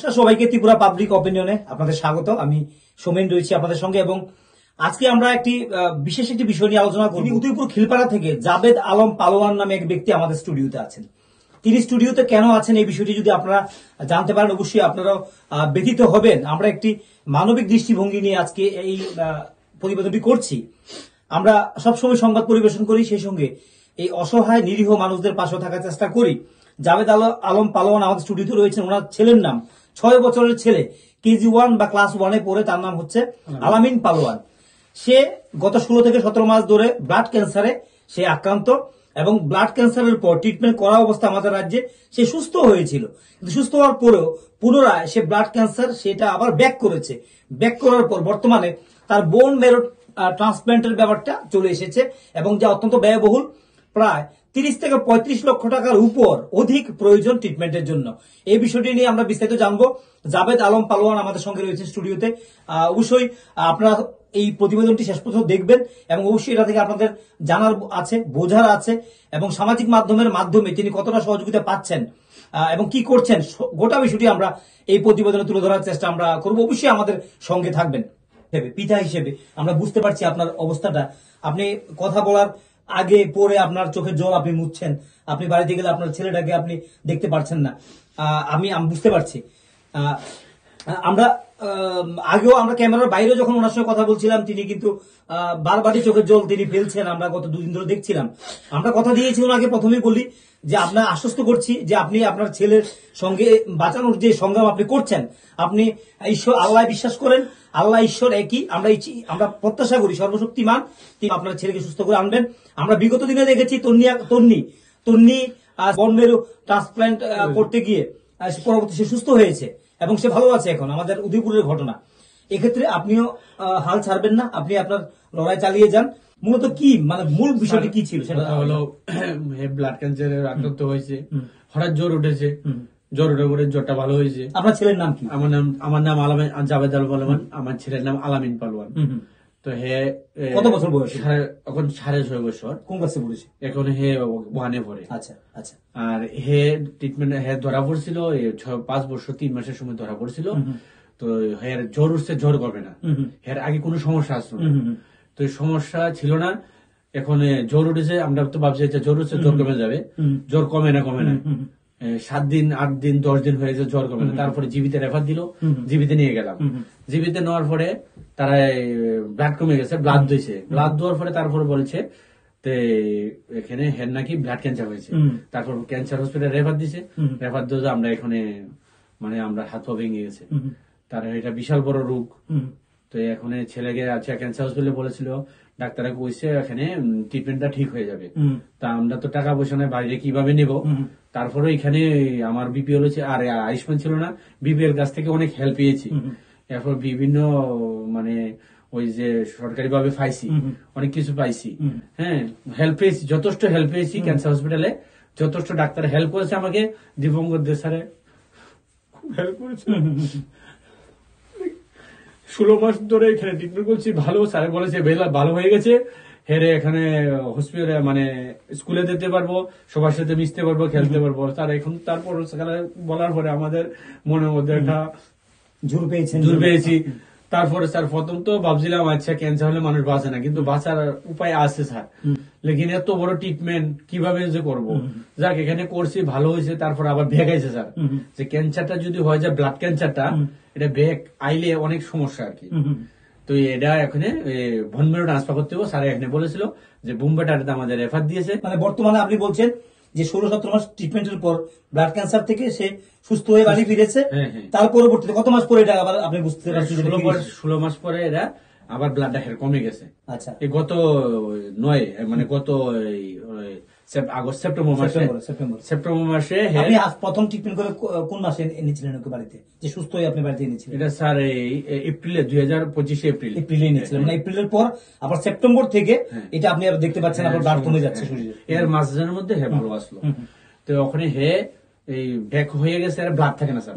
নমস্কার সবাইকে, ত্রিপুরা পাবলিক অপিনিয়নে আপনাদের স্বাগত। আমি সোমেন রয়েছি আপনাদের সঙ্গে এবং আজকে আমরা বিশেষ একটি বিষয় নিয়ে আলোচনা করি। উদয়পুর খিলপাড়া থেকে জাবেদ আলম পালোয়ান নামে এক ব্যক্তি আমাদের স্টুডিওতে আছেন। তিনি স্টুডিওতে কেন আছেন এই বিষয়টি যদি আপনারা জানতে পারেন অবশ্যই আপনারাও ব্যথিত হবেন। আমরা একটি মানবিক দৃষ্টিভঙ্গি নিয়ে আজকে এই প্রতিবেদনটি করছি। আমরা সবসময় সংবাদ পরিবেশন করি, সেই সঙ্গে এই অসহায় নিরীহ মানুষদের পাশে থাকার চেষ্টা করি। জাবেদ আলম পালোয়ান আমাদের স্টুডিওতে রয়েছেন। ওনার ছেলের নাম 6 বছরের ছেলে, কেজি 1 বা ক্লাস 1-এ পড়ে, তার নাম হচ্ছে আলামিন পালোয়ান। সে গত 16 থেকে 17 মাস ধরে ব্লাড ক্যান্সারে সে আক্রান্ত এবং ব্লাড ক্যান্সারের পর ট্রিটমেন্ট করা অবস্থা আমাদের রাজ্যে সে সুস্থ হয়েছিল। কিন্তু সুস্থ হওয়ার পরেও পুনরায় সে ব্লাড ক্যান্সার সেটা আবার ব্যাক করেছে। ব্যাক করার পর বর্তমানে তার বোন মেরো ট্রান্সপ্ল্যান্টের ব্যাপারটা চলে এসেছে এবং যা অত্যন্ত ব্যয়বহুল, প্রায় 30 থেকে 35 লক্ষ টাকার উপর অধিক প্রয়োজন ট্রিটমেন্টের জন্য। এই বিষয়টি নিয়ে আমরা বিস্তারিত জানবো। জাবেদ আলম পালোয়ান আমাদের সঙ্গে রয়েছে স্টুডিওতে। অবশ্যই আপনারা এই প্রতিবেদনটি শেষ পর্যন্ত দেখবেন এবং অবশ্যই এটা থেকে আপনাদের জানার আছে, বোঝার আছে এবং সামাজিক মাধ্যমের মাধ্যমে তিনি কতটা সহযোগিতা পাচ্ছেন এবং কি করছেন, গোটা বিষয়টি আমরা এই প্রতিবেদনে তুলে ধরার চেষ্টা আমরা করবো। অবশ্যই আমাদের সঙ্গে থাকবেন। পিতা হিসেবে আমরা বুঝতে পারছি আপনার অবস্থাটা। আপনি কথা বলার আগে পরে আপনার চোখের জল আপনি মুছছেন, আপনি বাড়িতে গেলে আপনার ছেলেটাকে আপনি দেখতে পারছেন না। আমি বুঝতে পারছি। আমরা আগেও আমরা ক্যামেরার বাইরে যখন ওনার সঙ্গে কথা বলছিলাম, তিনি কিন্তু বারবারই চোখের জল তিনি ফেলছেন। আমরা গত 2 দিন ধরে দেখছিলাম। আমরা কথা দিয়েছি ওনাকে, প্রথমেই বলি যে আপনার আশ্বস্ত করছি যে আপনি আপনার ছেলের সঙ্গে বাঁচানোর যে সংগ্রাম আপনি করছেন, আপনি ঈশ্বর আল্লাহ বিশ্বাস করেন, আল্লাহ ঈশ্বর একই। আমরা প্রত্যাশা করি সর্বশক্তিমান তিনি আপনার ছেলেকে সুস্থ করে আনবেন। আমরা বিগত দিনে দেখেছি তন্নি বোন মেরু ট্রান্সপ্ল্যান্ট করতে গিয়ে পরবর্তী সে সুস্থ হয়েছে এবং সে ভালো আছে এখন। আমাদের উদয়পুরের ঘটনা। এক্ষেত্রে আপনিও হাল ছাড়বেন না, আপনি আপনার লড়াই চালিয়ে যান। মূলত কি মূল বিষয়টি কি ছিল সেটা হলো, ব্লাড ক্যান্সারের আক্রান্ত হয়েছে, হঠাৎ জ্বর উঠেছে, জ্বর উঠে পরে জ্বরটা ভালো হয়েছে। আপনার ছেলের নাম কি? আমার নাম আলামিন, জাবেদ আল পালোয়ান। আমার ছেলের নাম আলামিন পালোয়ান। তো কত বছর বয়স? এখন 6.5 বছর। কোন ক্লাসে পড়েছে এখন 1-এ পড়ে। আচ্ছা আচ্ছা। আর ট্রিটমেন্ট ধরা পড়ছিল 5 বছর 3 মাসের সময় ধরা পড়ছিল। তো জ্বর উঠছে, জ্বর কমে না। আগে কোনো সমস্যা আসলো না, তো সমস্যা ছিল না। এখন জ্বর উঠেছে, আমরা তো ভাবছি জ্বর উঠছে, জ্বর কমে যাবে। জ্বর কমে না 7 দিন 8 দিন 10 দিন হয়েছে, জ্বর কমে না। তারপরে জিবিতে রেফার দিল, জিবিতে নিয়ে গেলাম। জিবিতে নেওয়ার পরে তারা ব্লাড কমে গেছে, ব্লাড দিয়েছে। ব্লাড দেওয়ার পরে তারপরে বলছে এখানে নাকি ব্লাড ক্যান্সার হয়েছে। তারপর ক্যান্সার হসপিটাল রেফার দিছে। রেফার দিয়ে আমরা এখানে আমরা হাত পা ভেঙে গেছে। তার এটা বিশাল বড় রোগ। তো এখন ছেলেকে ক্যান্সার হসপিটালে বলেছিল, ডাক্তাররা কইছে এখানে ট্রিটমেন্টটা ঠিক হয়ে যাবে। তা আমরা তো টাকা পয়সা নাই, বাইরে কিভাবে নেব। তারপরে এখানে আমার বিপিএল হচ্ছে, আর আয়ুষ্মান ছিল না। বিপিএল কাছ থেকে অনেক হেল্প পেয়েছি। এরপর বিভিন্ন ওই যে সরকারি ভাবে পাইছি, অনেক কিছু পাইছি। হেল্প পেয়েছি, যথেষ্ট হেল্প পেয়েছি। ক্যান্সার হসপিটালে যথেষ্ট ডাক্তার হেল্প করেছে আমাকে। দীপঙ্কর দে স্যারে খুব হেল্প করেছে। 16 মাস ধরে এখানে ট্রিটমেন্ট করছি। ভালো স্যার বলেছে ভালো হয়ে গেছে। এখানে হসপিটালে স্কুলে যেতে পারবো, সবার সাথে মিশতে পারবো, খেলতে পারবো। তার এখন তারপর বলার পরে আমাদের মনের মধ্যে একটা জোর পেয়েছি। তারপরে স্যার প্রথম তো ভাবছিলাম ক্যান্সার হলে মানুষ বাঁচে না, কিন্তু বাঁচার উপায় আছে স্যার। লেকিন এত বড় ট্রিটমেন্ট কিভাবে যে করবো, যাক এখানে করছি, ভালো হয়েছে। তারপর আবার ভেগাইছে স্যার যে ক্যান্সারটা যদি হয় যায়, ব্লাড ক্যান্সারটা, এটা ব্যাগ আইলে অনেক সমস্যা আর কি। তো এটা এখানে ভনমেরো ট্রান্সফার করতে হবে। স্যার এখানে বলেছিল যে বোম্বেটাতে আমাদের রেফার দিয়েছে। বর্তমানে আপনি বলছেন যে 16-17 মাস ট্রিটমেন্টের পর ব্লাড ক্যান্সার থেকে সে সুস্থ হয়ে বাড়ি ফিরেছে। তার পরবর্তীতে কত মাস পরে এটা আবার আপনি বুঝতে পারছেন 16 মাস পরে এরা আবার ব্লাডটা কমে গেছে। আচ্ছা, এই গত 9 গত আগস্ট সেপ্টেম্বর মাসে আপনি প্রথম ট্রিটমেন্ট করে কোন মাসে এনেছিলেন ওকে বাড়িতে, যে সুস্থ হয়ে আপনি বাড়িতে এনেছিলেন? এটা স্যার এপ্রিলে 2025 এপ্রিলে এনেছিলেন। এপ্রিলের পর আবার সেপ্টেম্বর থেকে এটা আপনি আর দেখতে পাচ্ছেন আবার ব্লাড কমে যাচ্ছে শরীরে। এর মাসের মধ্যে ভালো আসলো। তো ওখানে ব্যাক হয়ে গেছে, আর ব্লাড থাকে না স্যার।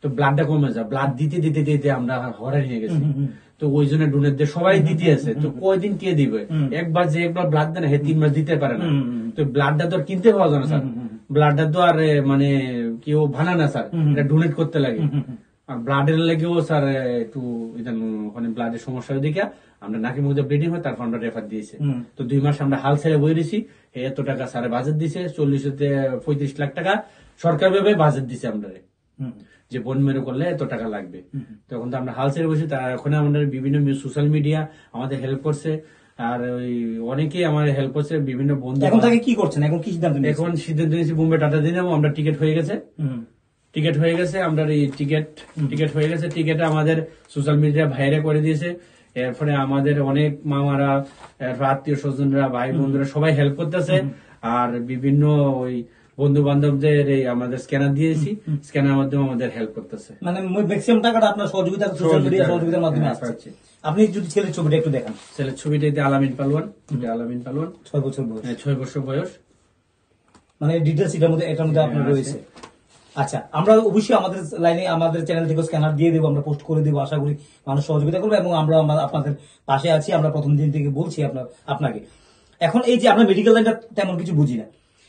তো ব্লাডটা কমে যায়, ব্লাড দিতে দিতে দিতে আমরা হরে নিয়ে গেছি। তো ওই জন্য ডোনেট দিয়ে সবাই দিতে আছে। তো কয়দিন কে দিবে? একবার ব্লাড দেয় না, 3 মাস দিতে পারে না। তো ব্লাডটা তো কিনতে পাওয়া যায় না স্যার। ব্লাডটা তো আর মানে কেউ ভানা না স্যার, এটা ডোনেট করতে লাগে। আর ব্লাডের লেগেও স্যার একটু ওখানে ব্লাডের সমস্যা দেখে আমরা নাকি মুখে ব্লিডিং হয়, তারপর আমরা রেফার দিয়েছি। তো 2 মাস আমরা হাল ছেড়ে বই দিয়েছি। এত টাকা স্যার বাজেট দিছে, 40-35 লাখ টাকা সরকার ভাবে বাজেট দিছে আমরা, যে বন মেরু করলে এত টাকা লাগবে। তখন তো আমরা হাল ছেড়ে বসি। তার এখন আমাদের বিভিন্ন সোশ্যাল মিডিয়া আমাদের হেল্প করছে, আর ওই অনেকেই আমার হেল্প করছে, বিভিন্ন বন্ধু। এখন তাকে কি করছেন, এখন কি সিদ্ধান্ত নিয়েছেন? এখন সিদ্ধান্ত নিয়েছি বোম্বে টাটা দিয়ে নেবো আমরা। টিকিট হয়ে গেছে, আমরা এই টিকিট হয়ে গেছে। টিকিটে আমাদের সোশ্যাল মিডিয়া ভাইরা করে দিয়েছে। এরপরে আমাদের অনেক মামারা, আত্মীয় স্বজনরা, ভাই বন্ধুরা সবাই হেল্প করতেছে। আর বিভিন্ন ওই বন্ধু বান্ধবদের আমাদের স্ক্যানার দিয়েছি, স্ক্যানার মাধ্যমে আমাদের হেল্প করতেছে। মানে ম্যাক্সিমাম টাকাটা আপনার সহযোগিতার মাধ্যমে আসছে। আপনি যদি ছেলের ছবিটা একটু দেখান। ছেলের ছবিটা আলামিন পালোয়ান, 6 বছর বয়স। 6 বছর বয়স। মানে ডিটেলস এটার মধ্যে আপনার রয়েছে। আচ্ছা, আমরা অবশ্যই আমাদের লাইনে আমাদের চ্যানেল থেকে স্ক্যানার দিয়ে দেবো, আমরা পোস্ট করে দেবো। আশা করি মানুষ সহযোগিতা করবে এবং আমরা আপনাদের পাশে আছি। আমরা প্রথম দিন থেকে বলছি আপনাকে। এখন এই যে আমরা মেডিকেল লাইনটা তেমন কিছু বুঝি না,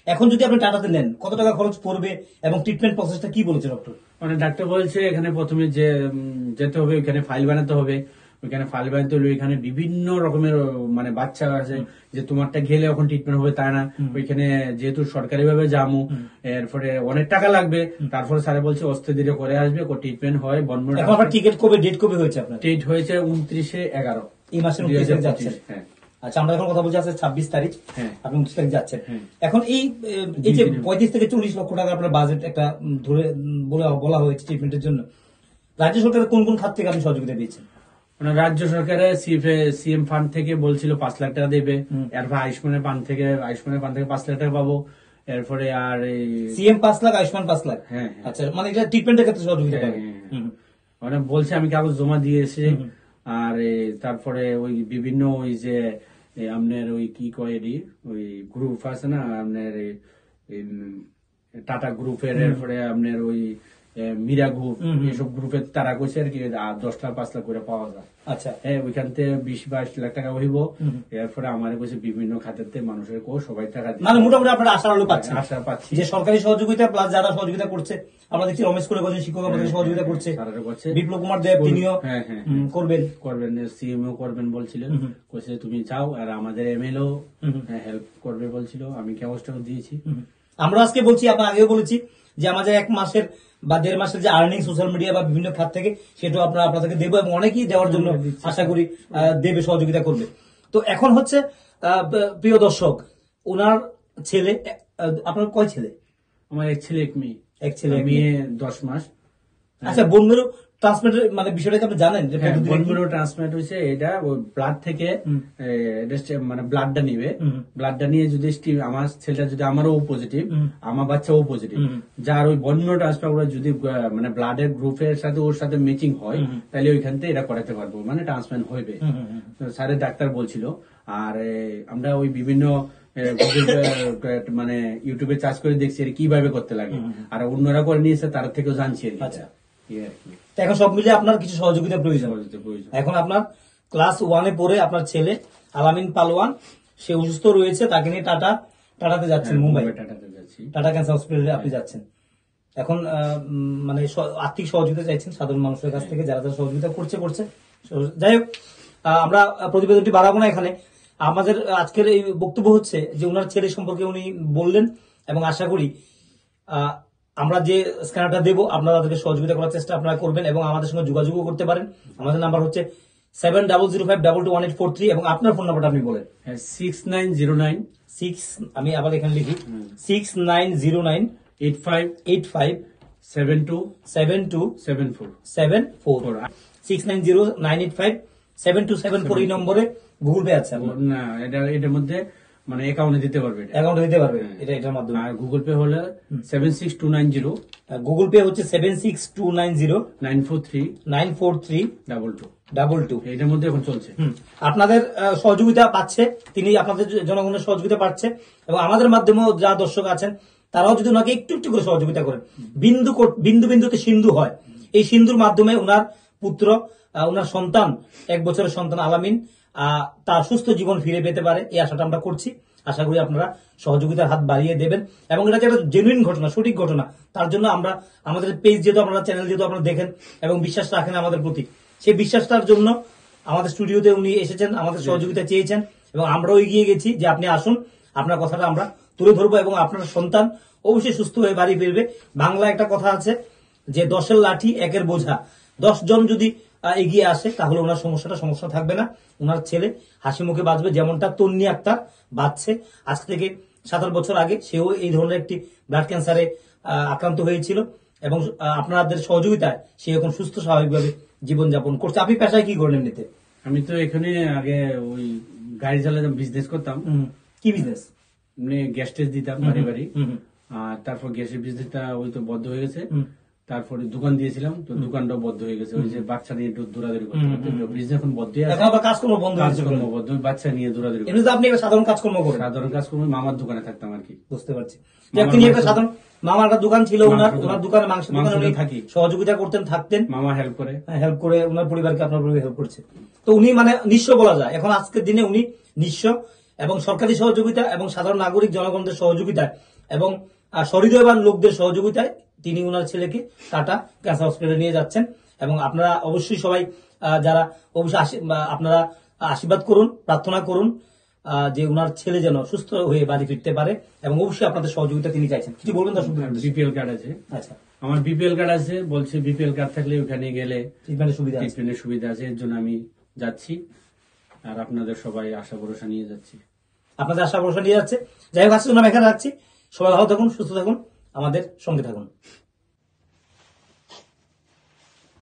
এখন যদি আপনি টাটাতে নেন কত টাকা খরচ পড়বে এবং ট্রিটমেন্ট প্রসেসটা কি বলেছে ডক্টর? মানে ডাক্তার বলছে এখানে প্রথমে যে যেতে হবে, ওইখানে ফাইল বানাতে হবে। ওইখানে ফাইল বানাতে হলে ওইখানে বিভিন্ন রকমের মানে বাচ্চা আছে, যে তোমারটা গেলে এখন ট্রিটমেন্ট হবে তা না। ওইখানে যেহেতু সরকারি ভাবে যাবো, এরপরে অনেক টাকা লাগবে। তারপরে স্যারে বলছে অস্তে ধীরে করে আসবে, ট্রিটমেন্ট হয়। টিকিট কবে, ডেট কবে হয়েছে আপনার? ডেট হয়েছে 29/11 এই মাসের 29 যাচ্ছেন। হ্যাঁ। আচ্ছা, আমরা এখন কথা বলছি আছে 26 তারিখ, আপনি 29 তারিখ যাচ্ছেন। হ্যাঁ। এখন এই যে 35 থেকে 40 লক্ষ টাকা আপনার বাজেট একটা ধরে বলা হয়েছে ট্রিটমেন্টের জন্য, রাজ্য সরকারের কোন কোন খাত থেকে আপনি সহযোগিতা পেয়েছেন? মানে রাজ্য সরকারের সিএম ফান্ড থেকে বলছিল 5 লাখ টাকা দেবে। এরপর আয়ুষ্মানের ফান্ড থেকে 5 লাখ টাকা পাবো। এরপরে আর সিএম 5 লাখ, আয়ুষ্মান 5 লাখ। হ্যাঁ। আচ্ছা, মানে এটা ট্রিটমেন্টের ক্ষেত্রে সহযোগিতা পাবে। মানে বলছে আমি কাগজ জমা দিয়েছি। আর তারপরে ওই বিভিন্ন ওই যে আপনার ওই কি কয় ওই গ্রুপ আছে না আপনার টাটা গ্রুপের, এরপরে আপনার ওই মীরা গ্রুপ, এইসব গ্রুপের তারা কইছে আর কি 10 লাখ 5 লাখ করে পাওয়া যায়। আচ্ছা, হ্যাঁ, ওইখান থেকে 20-22 লাখ টাকা হইব। এরপরে আমার কইছে বিভিন্ন খাতেতে মানুষের সবাই টাকা দিচ্ছে। মানে মোটামুটি আপনারা আশার আলো পাচ্ছেন? আশা পাচ্ছি যে সরকারি সহযোগিতা প্লাস যারা সহযোগিতা করছে, আমরা দেখছি রমেশ করে কজন শিক্ষক আমাদের সহযোগিতা করছে, বিপ্লব কুমার দেব তিনিও করবেন, সিএমও করবেন বলছিলেন। কইছে তুমি চাও, আর আমাদের এমএলও হেল্প করবে বলছিল। আমি কাগজটাও দিয়েছি। আমরা আজকে বলছি, আপনার আগেও বলেছি যে আমাদের 1 মাসের বা 1.5 মাসের যে আর্নিং সোশ্যাল মিডিয়া বা বিভিন্ন খাত থেকে, সেটাও আপনাদেরকে দেবো এবং অনেকেই দেওয়ার জন্য আশা করি দেবে, সহযোগিতা করবে। তো এখন হচ্ছে প্রিয় দর্শক, ওনার ছেলে, আপনার কয় ছেলে? আমার 1 ছেলে 1 মেয়ে। 1 ছেলে, মেয়ে 10 মাস। আচ্ছা, বোনমেরু ট্রান্সপ্লান্ট মানে বিষয়টা আপনি জানেন? বোনমেরু ট্রান্সপ্লান্ট হয়েছে, এটা ব্লাড থেকে মানে ব্লাডটা নিবে। ব্লাডটা নিয়ে যদি আমার ছেলেটা যদি আমারও পজিটিভ, আমার বাচ্চাও পজিটিভ, যার ওই বোনমেরু ট্রান্সপ্লান্ট যদি মানে ব্লাডের গ্রুপের সাথে ওর সাথে ম্যাচিং হয়, তাহলে ওইখান থেকে এটা করাতে পারবো, মানে ট্রান্সপ্লান্ট হইবে। স্যারের ডাক্তার বলছিল। আর আমরা ওই বিভিন্ন মানে ইউটিউবে চার্জ করে দেখছি কিভাবে করতে লাগে, আর অন্যরা করে নিয়েছে, তার থেকেও জানছি। আচ্ছা, এখন সব মিলে আপনার কিছু সহযোগিতা প্রয়োজন। এখন আপনার ক্লাস 1-এ পড়ে আপনার ছেলে আলামিন পালোয়ান, সে অসুস্থ রয়েছে, তাকে নিয়ে টাটাতে যাচ্ছেন, মুম্বাই টাটা ক্যান্সার হসপিটালে আপনি যাচ্ছেন। এখন মানে আর্থিক সহযোগিতা চাইছেন সাধারণ মানুষের কাছ থেকে, যারা সহযোগিতা করছে। যাই হোক, আমরা প্রতিবেদনটি বাড়াবো না এখানে। আমাদের আজকের এই বক্তব্য হচ্ছে যে ওনার ছেলে সম্পর্কে উনি বললেন, এবং আশা করি আমরা যে স্ক্যানারটা দেবো আপনারা তাদেরকে সহযোগিতা করার চেষ্টা আপনারা করবেন এবং আমাদের সঙ্গে যোগাযোগও করতে পারেন। আমাদের নাম্বার হচ্ছে 7005221843 এবং আপনার ফোন নাম্বারটা আপনি বলেন। 6909 আমি আবার এখানে লিখি 6909 85 72 74 6909857274 এই নম্বরে গুগল পে আছে না? এটার মধ্যে মানে অ্যাকাউন্টে দিতে পারবে, এটার মাধ্যমে। আর গুগল পে হলে 76290, গুগল পে হচ্ছে 76290 943 এটার মধ্যে এখন চলছে। আপনাদের সহযোগিতা পাচ্ছে তিনি, আপনাদের জনগণের সহযোগিতা পাচ্ছে, এবং আমাদের মাধ্যমেও যা দর্শক আছেন তারাও যদি ওনাকে একটু একটু করে সহযোগিতা করেন, বিন্দু বিন্দুতে সিন্ধু হয়, এই সিন্ধুর মাধ্যমে ওনার পুত্র, ওনার সন্তান, 1 বছরের সন্তান আলামিন তার সুস্থ জীবন ফিরে পেতে পারে, এই আশাটা আমরা করছি। আশা করি আপনারা সহযোগিতার হাত বাড়িয়ে দেবেন এবং এটা যে একটা জেনুইন ঘটনা, সঠিক ঘটনা, তার জন্য আমরা আমাদের পেজ যেহেতু আপনারা, চ্যানেল যেহেতু আপনারা দেখেন এবং বিশ্বাস রাখেন আমাদের প্রতি, সেই বিশ্বাসটার জন্য আমাদের স্টুডিওতে উনি এসেছেন, আমাদের সহযোগিতা চেয়েছেন এবং আমরাও এগিয়ে গেছি যে আপনি আসুন, আপনার কথাটা আমরা তুলে ধরবো এবং আপনার সন্তান অবশ্যই সুস্থ হয়ে বাড়ি ফিরবে। বাংলা একটা কথা আছে যে 10-এর লাঠি 1-এর বোঝা, 10 জন যদি এগিয়ে আসে তাহলে ওনার সমস্যা থাকবে না, ওনার ছেলে হাসি মুখে বাঁচবে, যেমনটা তন্নি আক্তার বাঁচছে। আজ থেকে 7 বছর আগে সেও এই ধরনের একটি ব্লাড ক্যান্সারে আক্রান্ত হয়েছিল এবং আপনাদের সহযোগিতায় সে এখন সুস্থ স্বাভাবিকভাবে জীবনযাপন করছে। আপনি পেশায় কি করেন এমনিতে? আমি তো এখানে আগে ওই গাড়ি চালাতাম, বিজনেস করতাম। কি বিজনেস? মানে গ্যাস টেস্ট দিতাম বাড়ি বাড়ি। আর তারপর গ্যাসের বিজনেসটা ওই তো বন্ধ হয়ে গেছে। তারপরে দোকান দিয়েছিলাম, তো দোকানটাও বন্ধ হয়ে গেছে। ওই যে বাচ্চা নিয়ে একটু দৌড়াদৌড়ি করতে করতে বিজনেস এখন বন্ধ হয়ে আছে। কাজকর্ম বন্ধ হয়েছে? কাজকর্ম বন্ধ, বাচ্চা নিয়ে দৌড়াদৌড়ি এমনি তো আপনি একটা সাধারণ কাজকর্ম করেন? সাধারণ কাজকর্ম, মামার দোকানে থাকতাম আর কি। বুঝতে পারছি। তিনি একটা সাধারণ, মামার একটা দোকান ছিল, ওনার দোকানে মাংসের দোকানে উনি থাকি, সহযোগিতা করতেন, থাকতেন, মামা হেল্প করে ওনার পরিবারকে, আপনার পরিবার হেল্প করছে। তো উনি মানে নিঃস্ব বলা যায় এখন, আজকের দিনে উনি নিঃস্ব এবং সরকারি সহযোগিতা এবং সাধারণ নাগরিক জনগণদের সহযোগিতায় এবং সহৃদয়বান লোকদের সহযোগিতায় তিনি ওনার ছেলেকে টাটা ক্যান্সার হসপিটালে নিয়ে যাচ্ছেন। এবং আপনারা অবশ্যই সবাই যারা অবশ্যই আপনারা আশীর্বাদ করুন, প্রার্থনা করুন যে ওনার ছেলে যেন সুস্থ হয়ে বাড়ি ফিরতে পারে এবং অবশ্যই আপনাদের সহযোগিতা তিনি চাইছেন। কিছু বলবেন দর্শক? বিপিএল কার্ড আছে। আচ্ছা, আমার বিপিএল কার্ড আছে, বলছে বিপিএল কার্ড থাকলে ওখানে গেলে ট্রিটমেন্টের সুবিধা আছে, এর জন্য আমি যাচ্ছি। আর আপনাদের সবাই আশা ভরসা নিয়ে যাচ্ছি। আপনাদের আশা ভরসা নিয়ে যাচ্ছে। যাই হোক, আজকে আমরা এখানে রাখছি। সবাই ভালো থাকুন, সুস্থ থাকুন, আমাদের সঙ্গে থাকুন।